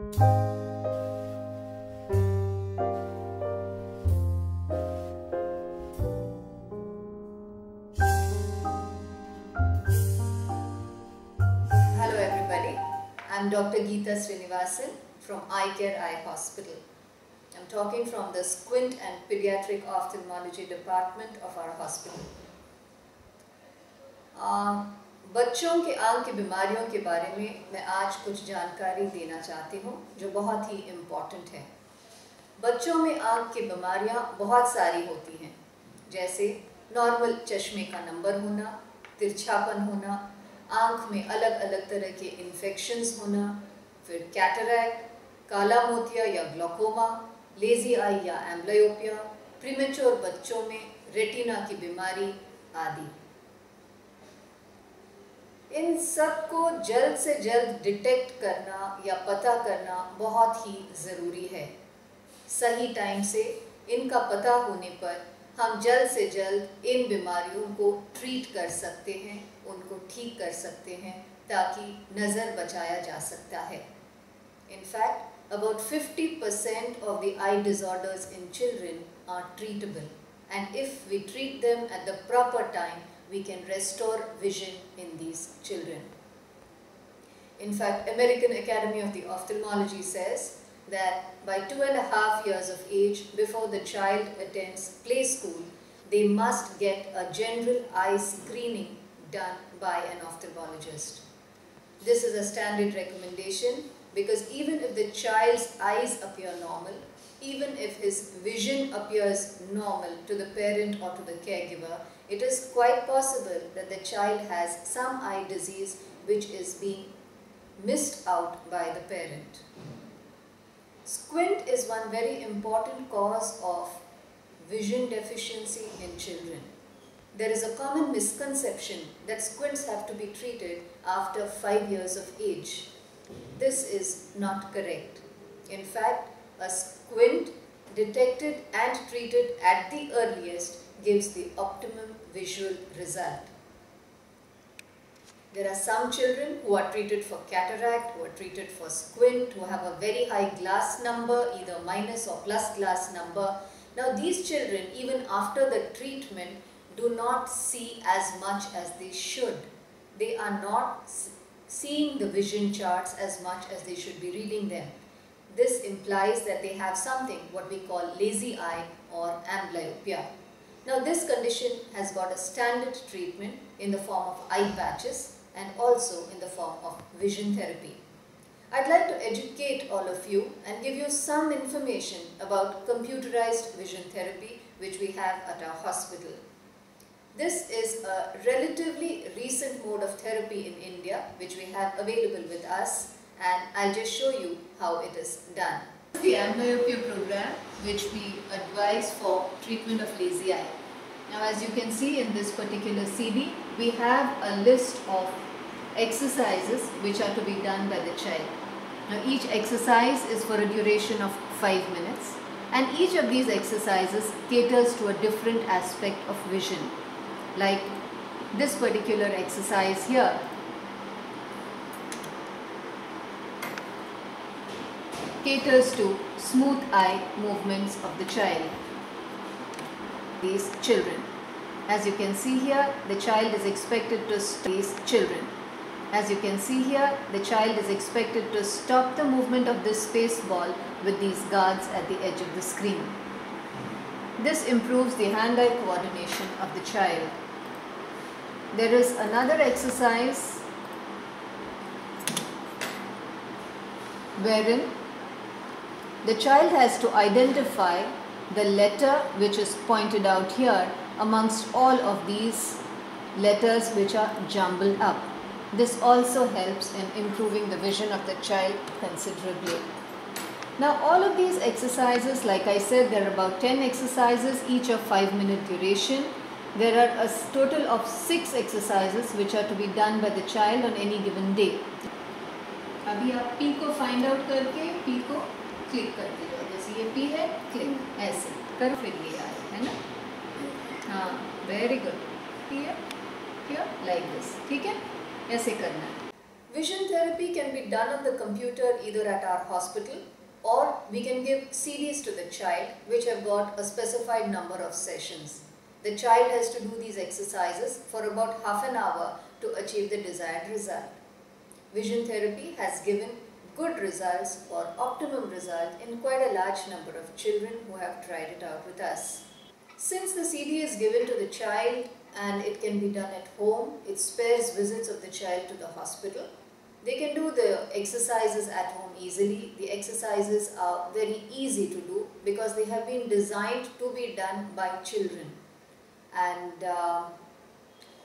Hello everybody, I'm Dr. Geeta Srinivasan from Eye Care Eye Hospital. I'm talking from the Squint and Pediatric Ophthalmology Department of our hospital. बच्चों के आँख की बीमारियों के बारे में मैं आज कुछ जानकारी देना चाहती हूँ जो बहुत ही इम्पॉर्टेंट है। बच्चों में आँख की बीमारियाँ बहुत सारी होती हैं, जैसे नॉर्मल चश्मे का नंबर होना, तिरछापन होना, आँख में अलग अलग तरह के इन्फेक्शंस होना, फिर कैटरैक्ट, काला मोतिया या ग्लोकोमा, लेजी आई या एम्ब्लियोपिया, प्रीमेच्योर बच्चों में रेटिना की बीमारी आदि। इन सब को जल्द से जल्द डिटेक्ट करना या पता करना बहुत ही ज़रूरी है। सही टाइम से इनका पता होने पर हम जल्द से जल्द इन बीमारियों को ट्रीट कर सकते हैं, उनको ठीक कर सकते हैं ताकि नज़र बचाया जा सकता है। In fact, about 50% of the eye disorders in children are treatable, and if we treat them at the proper time, we can restore vision in these children. In fact, American Academy of the Ophthalmology says that by 2.5 years of age, before the child attends play school, they must get a general eye screening done by an ophthalmologist. This is a standard recommendation because even if the child's eyes appear normal, even if his vision appears normal to the parent or to the caregiver, it is quite possible that the child has some eye disease which is being missed out by the parent. Squint is one very important cause of vision deficiency in children. There is a common misconception that squints have to be treated after 5 years of age. This is not correct. In fact, a squint detected and treated at the earliest gives the optimum visual result. There are some children who are treated for cataract, who are treated for squint, who have a very high glass number, either minus or plus glass number. Now these children, even after the treatment, do not see as much as they should. They are not seeing the vision charts as much as they should be reading them. This implies that they have something what we call lazy eye or amblyopia. Now this condition has got a standard treatment in the form of eye patches and also in the form of vision therapy. I'd like to educate all of you and give you some information about computerized vision therapy which we have at our hospital. This is a relatively recent mode of therapy in India which we have available with us, and I'll just show you how it is done. The amblyopia program which we advise for treatment of lazy eye. Now as you can see in this particular CD, we have a list of exercises which are to be done by the child. Now each exercise is for a duration of 5 minutes, and each of these exercises caters to a different aspect of vision. Like this particular exercise here caters to smooth eye movements of the child. These children. As you can see here, the child is expected to stop these children. As you can see here, the child is expected to stop the movement of this space ball with these guards at the edge of the screen. This improves the hand-eye coordination of the child. There is another exercise wherein the child has to identify the letter which is pointed out here amongst all of these letters which are jumbled up. This also helps in improving the vision of the child considerably. Now all of these exercises, like I said, there are about 10 exercises, each of 5-minute duration. There are a total of 6 exercises which are to be done by the child on any given day. अभी आप P को find out करके P को click कर दीजिए, जैसे ये P है, click ऐसे कर, फिर ये आए, है ना? हाँ, very good. Here, like this, ठीक है? ऐसे करना है. Vision therapy can be done on the computer either at our hospital, or we can give CDs to the child which have got a specified number of sessions. The child has to do these exercises for about half an hour to achieve the desired result. Vision therapy has given good results or optimum result in quite a large number of children who have tried it out with us. Since the CD is given to the child and it can be done at home, it spares visits of the child to the hospital. They can do the exercises at home easily. The exercises are very easy to do because they have been designed to be done by children. And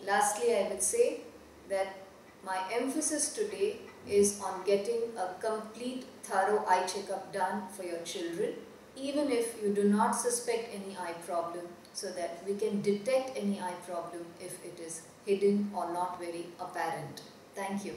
lastly, I would say that my emphasis today is on getting a complete thorough eye checkup done for your children, even if you do not suspect any eye problem, so that we can detect any eye problem if it is hidden or not very apparent. Thank you.